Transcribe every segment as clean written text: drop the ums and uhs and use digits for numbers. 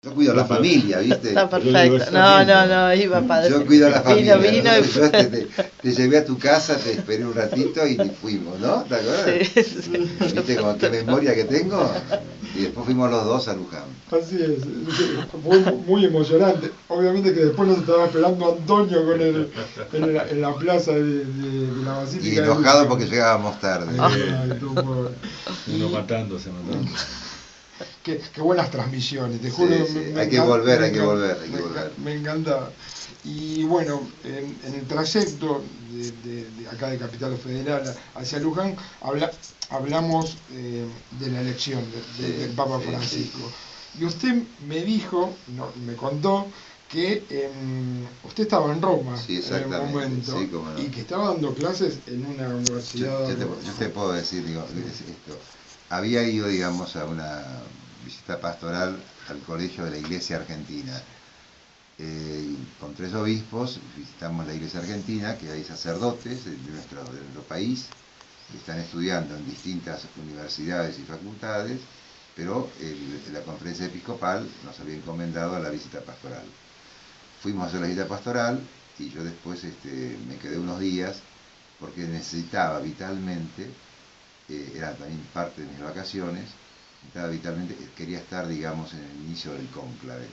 Yo cuido a la familia, ¿viste? Está perfecto. No, iba para decir. Yo cuido a la familia. Vino y Yo te llevé a tu casa, te esperé un ratito y fuimos, ¿no? ¿Te acuerdas? Sí. ¿Viste con qué memoria que tengo? Y después fuimos los dos a Luján. Así es, fue muy emocionante. Obviamente que después nos estaba esperando Antonio con en la plaza de la Basílica. Y enojado porque llegábamos tarde. Uno matándose. Qué buenas transmisiones, te juro. Sí. Hay que volver. Me encanta. Y bueno, en el trayecto de acá de Capital Federal hacia Luján, hablamos de la elección del Papa Francisco. Y usted me dijo, me contó, que usted estaba en Roma en el momento, sí, cómo no. y que estaba dando clases en una universidad. Yo te puedo decir, esto. Había ido, digamos, a una visita pastoral al colegio de la Iglesia Argentina. Con 3 obispos visitamos la Iglesia Argentina, que hay sacerdotes de nuestro país que están estudiando en distintas universidades y facultades, pero la conferencia episcopal nos había encomendado a la visita pastoral. Fuimos a hacer la visita pastoral y yo después me quedé unos días porque necesitaba vitalmente, era también parte de mis vacaciones, quería estar, digamos, en el inicio del cónclave.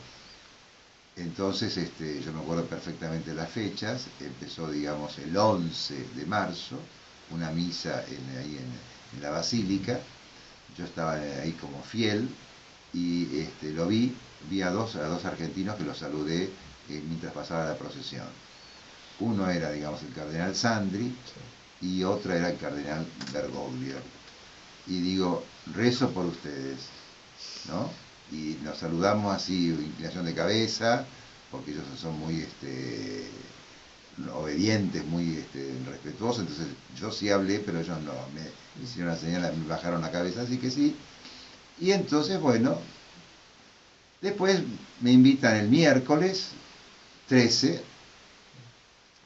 Entonces, yo me acuerdo perfectamente las fechas. Empezó, digamos, el 11 de marzo, una misa ahí en la Basílica. Yo estaba ahí como fiel y vi a dos argentinos que los saludé mientras pasaba la procesión. Uno era, digamos, el cardenal Sandri y otro era el cardenal Bergoglio. Y digo, rezo por ustedes, ¿no? Y nos saludamos así, inclinación de cabeza, porque ellos son muy obedientes, muy respetuosos. Entonces yo sí hablé, pero ellos no, me hicieron la señal, me bajaron la cabeza, así que sí. Y entonces, bueno, después me invitan el miércoles 13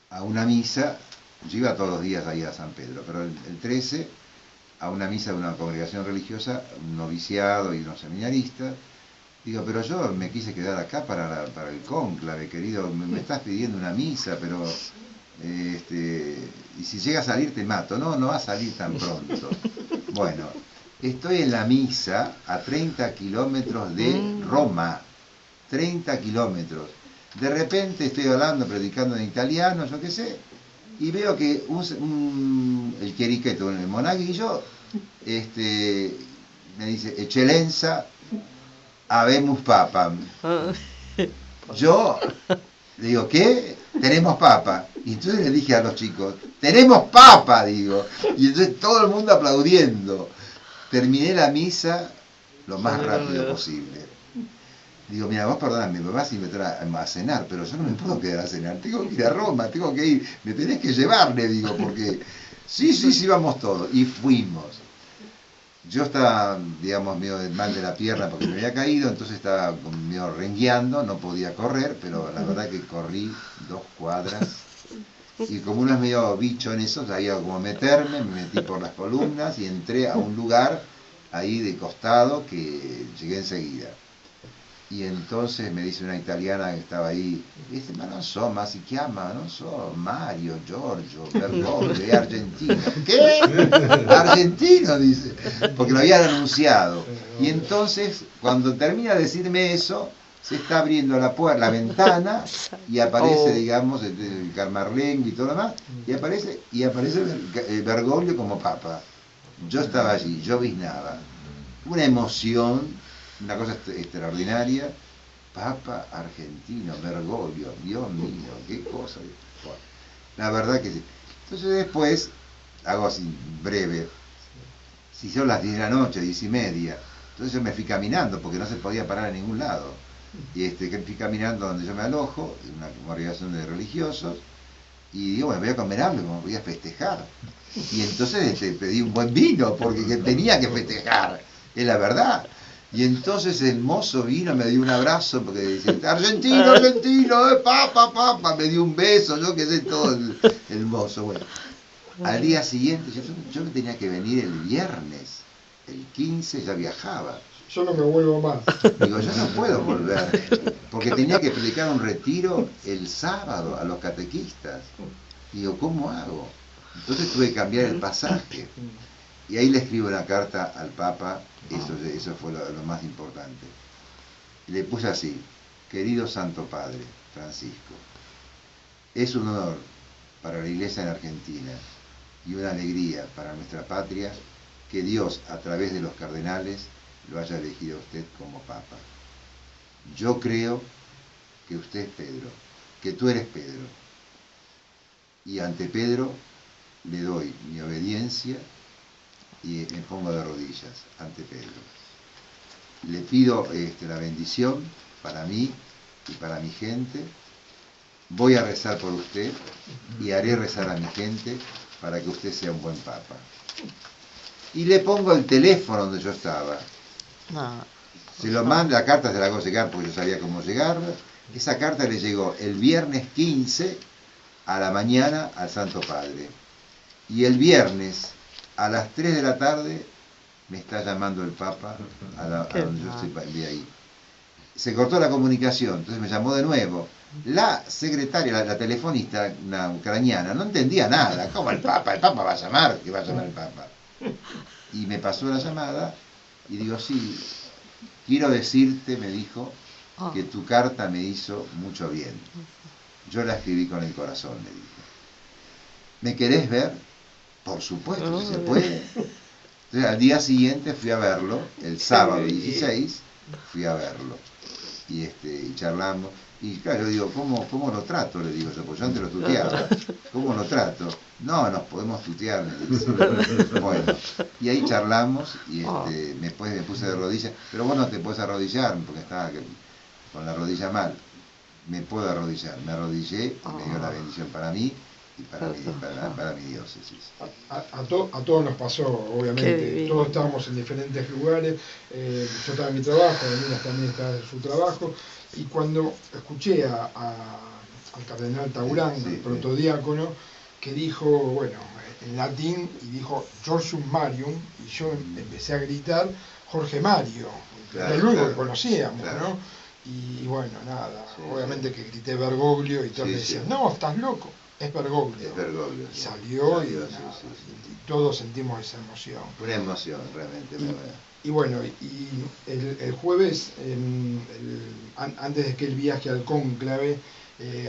a una misa. Yo iba todos los días ahí a San Pedro, pero el 13 a una misa de una congregación religiosa, un noviciado y unos seminaristas. Digo, pero yo me quise quedar acá para el cónclave, querido, me estás pidiendo una misa, pero y si llega a salir te mato. No va a salir tan pronto. Bueno, estoy en la misa a 30 kilómetros de Roma, 30 kilómetros. De repente estoy hablando, predicando en italiano, yo qué sé, y veo que el chiericheto, el monaguillo, me dice, Eccellenza, habemus papam. Yo le digo, ¿qué? Tenemos papa. Y entonces le dije a los chicos, ¡tenemos papa! Digo. Y entonces todo el mundo aplaudiendo. Terminé la misa lo más rápido posible. Digo, mira, vos perdóname, me vas a invitar a cenar, pero yo no me puedo quedar a cenar, tengo que ir a Roma, tengo que ir, me tenés que llevar, le digo, porque sí, vamos todos. Y fuimos. Yo estaba, digamos, medio mal de la pierna porque me había caído, entonces estaba medio rengueando, no podía correr, pero la verdad que corrí 2 cuadras. Y como uno es medio bicho en eso, sabía cómo meterme, me metí por las columnas y entré a un lugar ahí de costado que llegué enseguida. Y entonces me dice una italiana que estaba ahí, dice, ma non so, ma si chiama, non so, Mario, Giorgio, Bergoglio, è argentino. ¿Qué? Argentino, dice, porque lo habían anunciado. Y entonces, cuando termina de decirme eso, se está abriendo la ventana y aparece, digamos, el Carmarlengo y todo lo demás, y aparece el Bergoglio como papa. Yo estaba allí, yo biznaba. Una emoción, una cosa extraordinaria. Papa argentino, Bergoglio, Dios mío, qué cosa. Bueno, la verdad que sí. Entonces después, hago así breve, si son las 10 de la noche, 10:30, entonces yo me fui caminando porque no se podía parar en ningún lado. Y fui caminando donde yo me alojo, en una congregación de religiosos, y digo, bueno, voy a comer algo, me voy a festejar. Y entonces pedí un buen vino, porque tenía que festejar, es la verdad. Y entonces el mozo vino, me dio un abrazo, porque decía, argentino, papa, me dio un beso, yo qué sé, todo el mozo. Bueno, al día siguiente, yo me tenía que venir el viernes, el 15 ya viajaba. yo no me vuelvo más. Digo, yo no puedo volver, porque tenía que predicar un retiro el sábado a los catequistas. Digo, ¿cómo hago? Entonces tuve que cambiar el pasaje. Y ahí le escribo una carta al Papa, eso fue lo más importante. Le puse así: querido Santo Padre Francisco, es un honor para la Iglesia en Argentina y una alegría para nuestra patria que Dios, a través de los cardenales, lo haya elegido a usted como Papa. Yo creo que usted es Pedro, que tú eres Pedro, y ante Pedro le doy mi obediencia y me pongo de rodillas ante Pedro. Le pido la bendición para mí y para mi gente. Voy a rezar por usted y haré rezar a mi gente para que usted sea un buen Papa. Y le pongo el teléfono donde yo estaba. No. Se lo manda, la carta se la hago llegar porque yo sabía cómo llegarla. Esa carta le llegó el viernes 15 a la mañana al Santo Padre. Y el viernes a las 3 de la tarde me está llamando el Papa a donde yo estoy ahí. Se cortó la comunicación, entonces me llamó de nuevo. La secretaria, la telefonista, una ucraniana, no entendía nada. ¿Cómo el Papa? El Papa va a llamar, que va a llamar el Papa. Y me pasó la llamada y digo, sí, quiero decirte, me dijo, que tu carta me hizo mucho bien. Yo la escribí con el corazón, me dijo. ¿Me querés ver? Por supuesto, si se puede. Entonces al día siguiente fui a verlo, el sábado 16, fui a verlo. Y charlamos. Y claro, yo digo, ¿cómo lo trato? Le digo yo, pues yo antes lo tuteaba. ¿Cómo lo trato? No, nos podemos tutear, me dice. Bueno, y ahí charlamos y después me puse de rodillas. Pero vos no te podés arrodillar, porque estaba con la rodilla mal. Me puedo arrodillar. Me arrodillé y me dio la bendición para mí y para mi diócesis. A todos nos pasó, obviamente. Todos estábamos en diferentes lugares. Yo estaba en mi trabajo, Minas también estaba en su trabajo. Y cuando escuché al cardenal Taurán, el protodiácono, que dijo, bueno, en latín, y dijo Georgium Marium, y yo empecé a gritar Jorge Mario, que luego conocíamos, ¿no? Y bueno, nada, obviamente que grité Bergoglio y todos me decían, no, estás loco, es Bergoglio. Es Bergoglio. Y salió y todos sentimos esa emoción. Una emoción, realmente. Y bueno, y el jueves, antes de que él viaje al cónclave,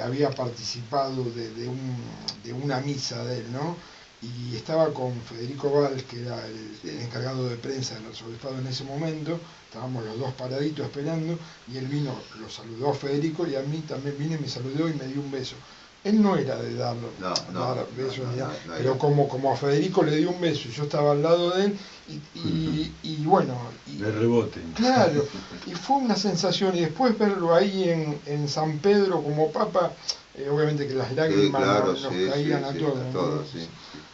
había participado de una misa de él, ¿no? Y estaba con Federico Valls, que era el encargado de prensa del arzobispado en ese momento. Estábamos los dos paraditos esperando, y él vino, lo saludó a Federico, y a mí también vino y me saludó y me dio un beso. Él no era de dar besos, pero como a Federico le dio un beso y yo estaba al lado de él, y bueno... De rebote. Claro, y fue una sensación, y después verlo ahí en San Pedro como Papa, obviamente que las lágrimas nos caían a todos.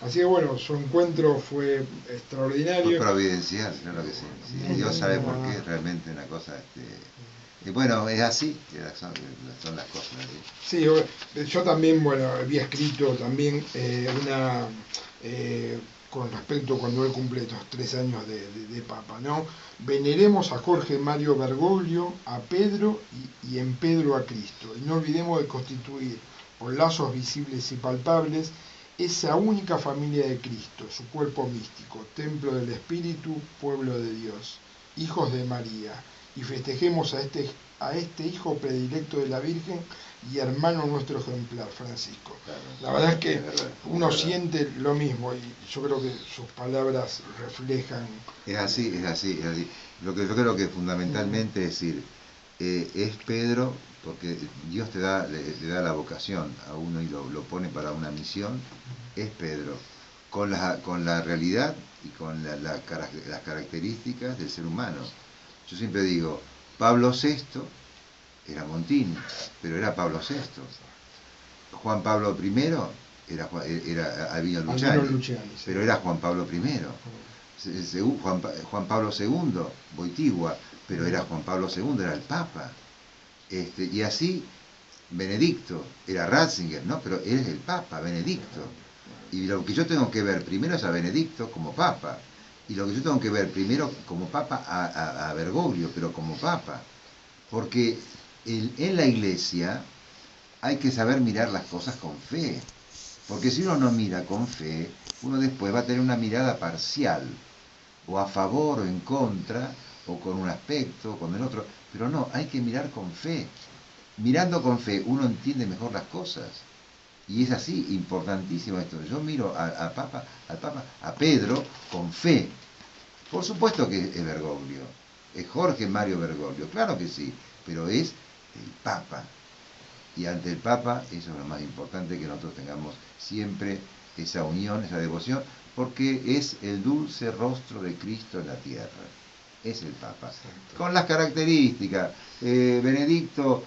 Así que bueno, su encuentro fue extraordinario. Fue providencial, claro que sí. Dios sabe por qué, realmente una cosa... Y bueno, es así, son las cosas. Sí, yo también, bueno, había escrito también con respecto cuando él cumple estos 3 años de Papa, ¿no? Veneremos a Jorge Mario Bergoglio, a Pedro y en Pedro a Cristo. Y no olvidemos de constituir por lazos visibles y palpables esa única familia de Cristo, su cuerpo místico, templo del Espíritu, pueblo de Dios, hijos de María. Y festejemos a este hijo predilecto de la Virgen y hermano nuestro ejemplar, Francisco. La verdad es que uno siente lo mismo y yo creo que sus palabras reflejan... Es así. Lo que yo creo que fundamentalmente es decir, es Pedro, porque Dios le da la vocación a uno y lo pone para una misión, es Pedro, con la realidad y con las características del ser humano. Yo siempre digo, Pablo VI era Montini, pero era Pablo VI. Juan Pablo I era Albino Luciani, pero era Juan Pablo I. Juan Pablo II, Boitigua, pero era Juan Pablo II, era el Papa. Y así, Benedicto, era Ratzinger, ¿no? Pero él es el Papa, Benedicto. Y lo que yo tengo que ver primero es a Benedicto como Papa, Y lo que yo tengo que ver primero como papa a Bergoglio, pero como papa. Porque en la iglesia hay que saber mirar las cosas con fe. Porque si uno no mira con fe, uno después va a tener una mirada parcial, o a favor o en contra, o con un aspecto, o con el otro. Pero no, hay que mirar con fe. Mirando con fe uno entiende mejor las cosas. Y es así, importantísimo esto. Yo miro al Papa, a Pedro, con fe. Por supuesto que es Bergoglio, es Jorge Mario Bergoglio, claro que sí, pero es el Papa. Y ante el Papa, eso es lo más importante, que nosotros tengamos siempre esa unión, esa devoción, porque es el dulce rostro de Cristo en la tierra. Es el Papa. Con las características. Benedicto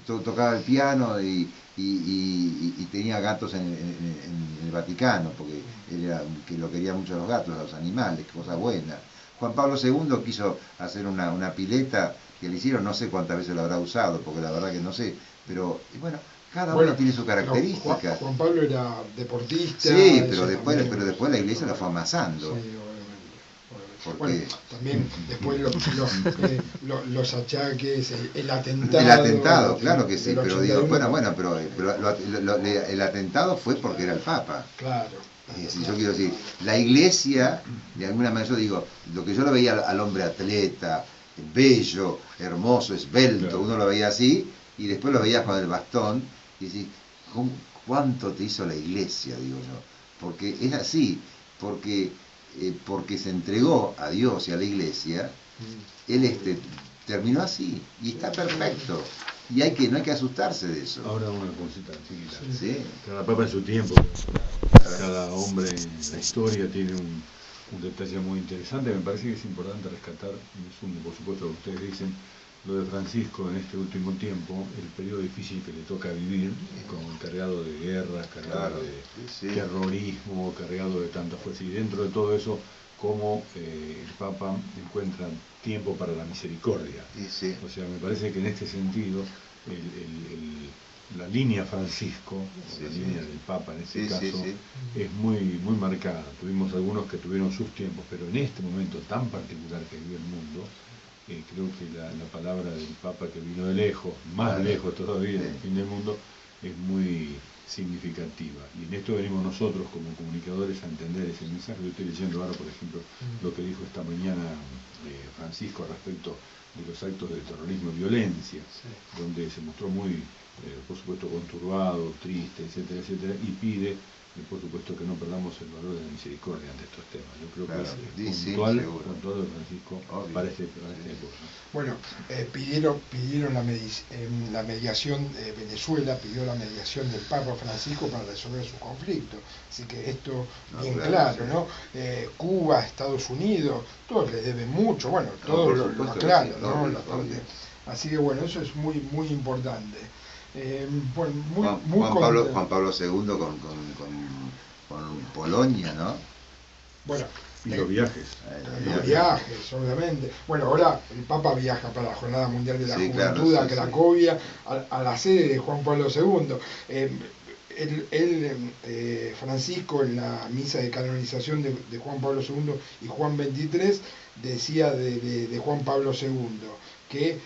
tocaba el piano y tenía gatos en el Vaticano, porque él era que lo quería mucho a los gatos, a los animales, cosa buena. Juan Pablo II quiso hacer una pileta que le hicieron, no sé cuántas veces lo habrá usado, porque la verdad que no sé, pero bueno, cada uno tiene su característica. Juan Pablo era deportista. Sí, pero después la iglesia lo fue amasando. Sí, porque... bueno, también después los achaques, el atentado. El atentado, claro que sí, pero digo, bueno, pero el atentado fue porque era el Papa. Claro. Yo quiero decir, la iglesia, de alguna manera, yo digo, lo que yo lo veía al hombre atleta, bello, hermoso, esbelto, claro. Uno lo veía así, y después lo veía con el bastón, y decís, ¿cuánto te hizo la iglesia? Digo yo, porque es así, porque se entregó a Dios y a la iglesia, él terminó así, y está perfecto. Y no hay que asustarse de eso. Ahora una cosita chiquita. ¿Sí? Cada papa en su tiempo, cada hombre en la historia tiene un detalle muy interesante. Me parece que es importante rescatar, y me sumo por supuesto a lo que ustedes dicen, lo de Francisco en este último tiempo, el periodo difícil que le toca vivir, cargado de guerras, cargado de terrorismo, cargado de tantas fuerzas. Y dentro de todo eso, cómo el Papa encuentra tiempo para la misericordia. O sea, me parece que en este sentido la línea Francisco, la línea del Papa en este caso, es muy, muy marcada. Tuvimos algunos que tuvieron sus tiempos, pero en este momento tan particular que vive el mundo, creo que la palabra del Papa que vino de lejos, más lejos todavía del fin del mundo, es muy significativa. Y en esto venimos nosotros como comunicadores a entender ese mensaje. Yo estoy leyendo ahora, por ejemplo, lo que dijo esta mañana Francisco respecto de los actos de terrorismo y violencia, donde se mostró muy, por supuesto, conturbado, triste, etcétera, etcétera, y pide, por supuesto, que no perdamos el valor de la misericordia ante estos temas. Yo creo que es puntual de Francisco para este época. Bueno, pidieron la mediación de Venezuela, pidió la mediación del Papa Francisco para resolver su conflicto. Así que esto bien claro, ¿no? Cuba, Estados Unidos, todos les deben mucho, bueno, todos lo aclaran, ¿no? Así que bueno, eso es muy, muy importante. Juan Pablo II con Polonia, ¿no? Bueno, y los viajes. Los viajes, obviamente. Bueno, ahora el Papa viaja para la Jornada Mundial de la Juventud a Cracovia, a la sede de Juan Pablo II. Francisco, en la misa de canonización de Juan Pablo II y Juan XXIII, decía de Juan Pablo II que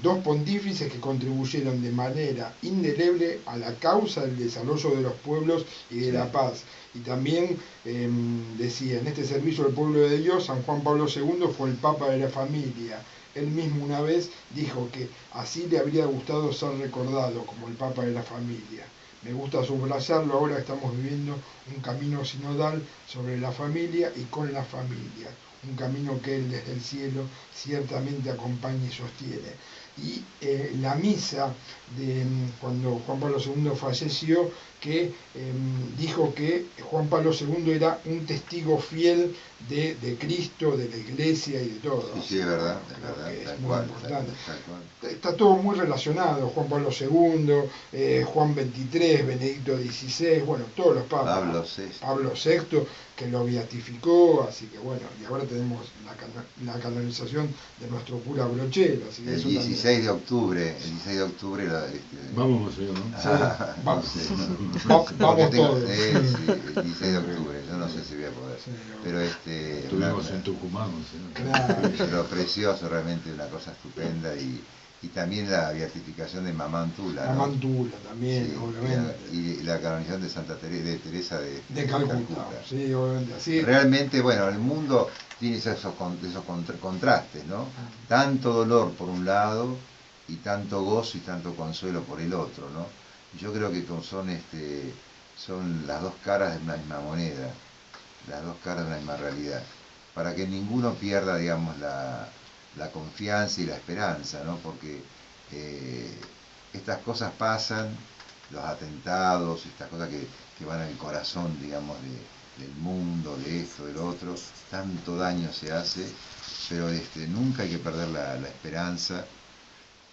dos pontífices que contribuyeron de manera indeleble a la causa del desarrollo de los pueblos y de la paz. Y también decía, en este servicio del pueblo de Dios, San Juan Pablo II fue el Papa de la familia. Él mismo una vez dijo que así le habría gustado ser recordado como el Papa de la familia. Me gusta subrayarlo, ahora estamos viviendo un camino sinodal sobre la familia y con la familia, un camino que Él desde el cielo ciertamente acompaña y sostiene. Y la misa de cuando Juan Pablo II falleció, que dijo que Juan Pablo II era un testigo fiel de Cristo, de la Iglesia y de todo. Sí, es verdad, es muy importante. Está todo muy relacionado, Juan Pablo II, Juan XXIII, Benedicto XVI, bueno, todos los papas. Pablo VI, que lo beatificó, así que bueno, y ahora tenemos la canonización de nuestro cura Brochero. Así que el 16 de octubre, vamos, monseñor, ¿no? Sí, vamos vamos todos. El 16 de octubre, yo no sé si voy a poder, Sí, no. pero estuvimos en Tucumán, monseñor. Claro. Pero precioso, realmente una cosa estupenda, y también la beatificación de Mamá Antula, ¿no? Mamá Antula también, Sí, obviamente. y la canonización de Santa Teresa de Calcuta. Sí, obviamente. Así. Realmente, bueno, el mundo tiene esos contrastes, ¿no? Tanto dolor por un lado y tanto gozo y tanto consuelo por el otro, ¿no? Yo creo que son las dos caras de una misma moneda, las dos caras de una misma realidad, para que ninguno pierda, digamos, la confianza y la esperanza, ¿no? Porque estas cosas pasan, los atentados, estas cosas que van al corazón, digamos, del mundo, de esto, del otro, tanto daño se hace, pero nunca hay que perder la esperanza,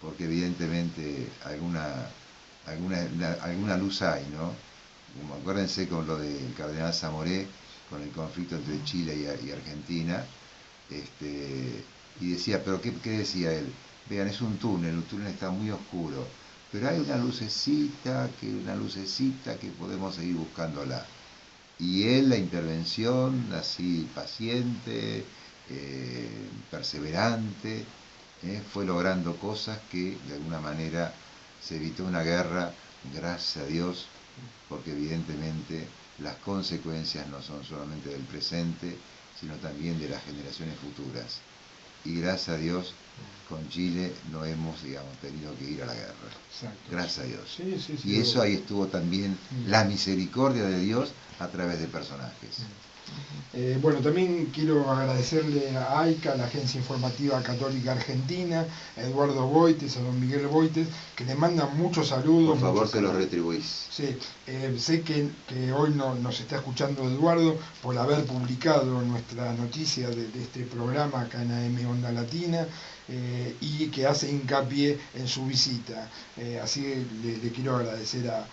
porque evidentemente alguna luz hay, ¿no? Acuérdense con lo del cardenal Zamoré, con el conflicto entre Chile y Argentina, y decía, pero ¿qué decía él? Vean, es un túnel, el túnel está muy oscuro, pero hay una lucecita que podemos seguir buscándola. Y él, la intervención, así paciente, perseverante, fue logrando cosas que de alguna manera se evitó una guerra, gracias a Dios, porque evidentemente las consecuencias no son solamente del presente, sino también de las generaciones futuras. Y gracias a Dios, con Chile no hemos, digamos, tenido que ir a la guerra. Exacto. Gracias a Dios. Sí, y eso ahí estuvo también la misericordia de Dios a través de personajes. Bueno, también quiero agradecerle a AICA, la Agencia Informativa Católica Argentina, a Eduardo Boites, a don Miguel Boites, que le mandan muchos saludos. Por favor, se los retribuís. Sí, sé que hoy nos está escuchando Eduardo por haber publicado nuestra noticia de este programa acá en AM Onda Latina, y que hace hincapié en su visita. Así que le quiero agradecer a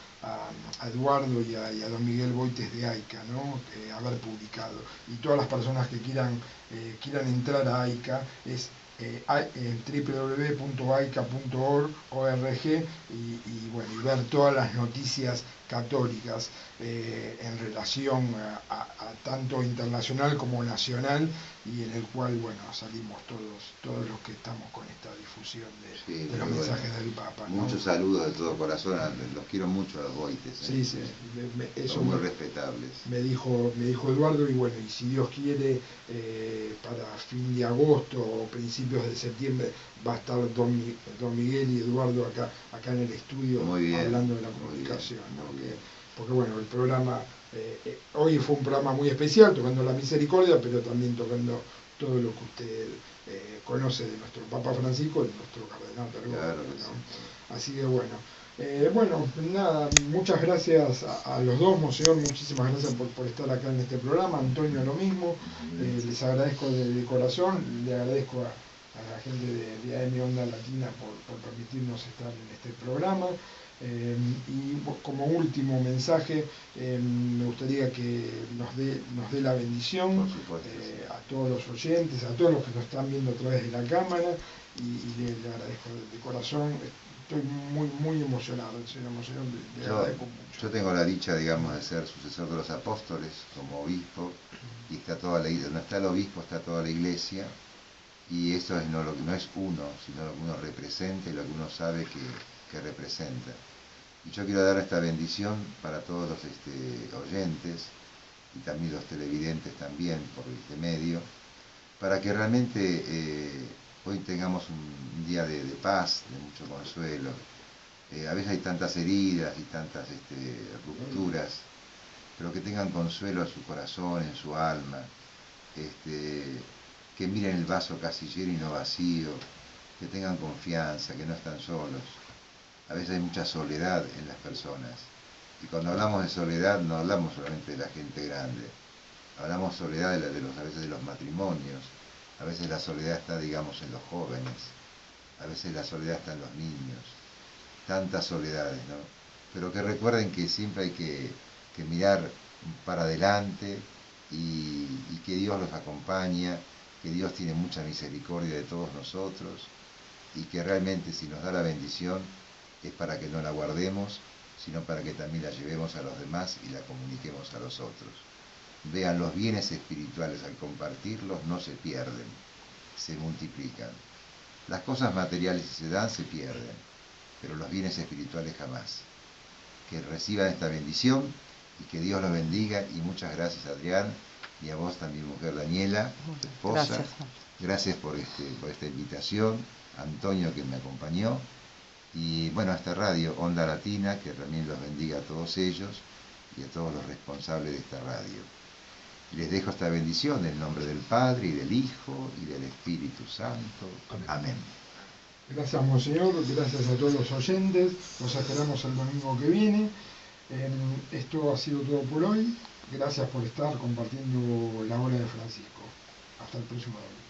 Eduardo y a don Miguel Boites de AICA, ¿no? Haber publicado. Y todas las personas que quieran entrar a AICA es www.aica.org y ver todas las noticias católicas en relación a tanto internacional como nacional, y en el cual salimos todos los que estamos con esta difusión de los mensajes del Papa, ¿no? Muchos saludos de todo corazón, los quiero mucho a los Boites. Sí, eso son muy respetables. Me dijo Eduardo, y si Dios quiere, para fin de agosto o principios de septiembre va a estar don Miguel y Eduardo acá en el estudio hablando de la comunicación, ¿no? Porque el programa hoy fue un programa muy especial, tocando la misericordia, pero también tocando todo lo que usted conoce de nuestro Papa Francisco y de nuestro Cardenal Bergoglio, claro, ¿no? Así que nada, muchas gracias a los dos, monseñor, muchísimas gracias por estar acá en este programa. Antonio, lo mismo, les agradezco de corazón, le agradezco a la gente de AM Onda Latina por permitirnos estar en este programa. Y como último mensaje, me gustaría que nos dé la bendición a todos los oyentes, a todos los que nos están viendo a través de la cámara, y le agradezco de corazón. Estoy muy emocionado, señor monseñor, le agradezco mucho. Yo tengo la dicha, digamos, de ser sucesor de los apóstoles como obispo, y está toda la iglesia. Donde está el obispo está toda la iglesia, y eso es lo que no es uno, sino lo que uno representa y lo que uno sabe que representa. Y yo quiero dar esta bendición para todos los oyentes y también los televidentes también por este medio, para que realmente hoy tengamos un día de paz, de mucho consuelo. A veces hay tantas heridas y tantas rupturas, pero que tengan consuelo en su corazón, en su alma, que miren el vaso casi lleno y no vacío, que tengan confianza, que no están solos. A veces hay mucha soledad en las personas, y cuando hablamos de soledad no hablamos solamente de la gente grande, hablamos de soledad a veces de los matrimonios, A veces la soledad está, digamos, en los jóvenes, a veces la soledad está en los niños, tantas soledades, ¿no? Pero que recuerden que siempre hay que mirar para adelante y que Dios los acompaña, que Dios tiene mucha misericordia de todos nosotros y que realmente si nos da la bendición es para que no la guardemos, sino para que también la llevemos a los demás y la comuniquemos a los otros. Vean, los bienes espirituales al compartirlos no se pierden, se multiplican. Las cosas materiales si se dan se pierden, pero los bienes espirituales jamás. Que reciban esta bendición y que Dios los bendiga, y muchas gracias, Adrián, y a vos también, mujer Daniela, tu esposa. Gracias por esta invitación, Antonio, que me acompañó, y bueno, a esta radio Onda Latina, que también los bendiga a todos ellos y a todos los responsables de esta radio. Y les dejo esta bendición en el nombre del Padre, y del Hijo, y del Espíritu Santo. Amén. Gracias, Monseñor, gracias a todos los oyentes, los esperamos el domingo que viene. Esto ha sido todo por hoy. Gracias por estar compartiendo la hora de Francisco. Hasta el próximo domingo.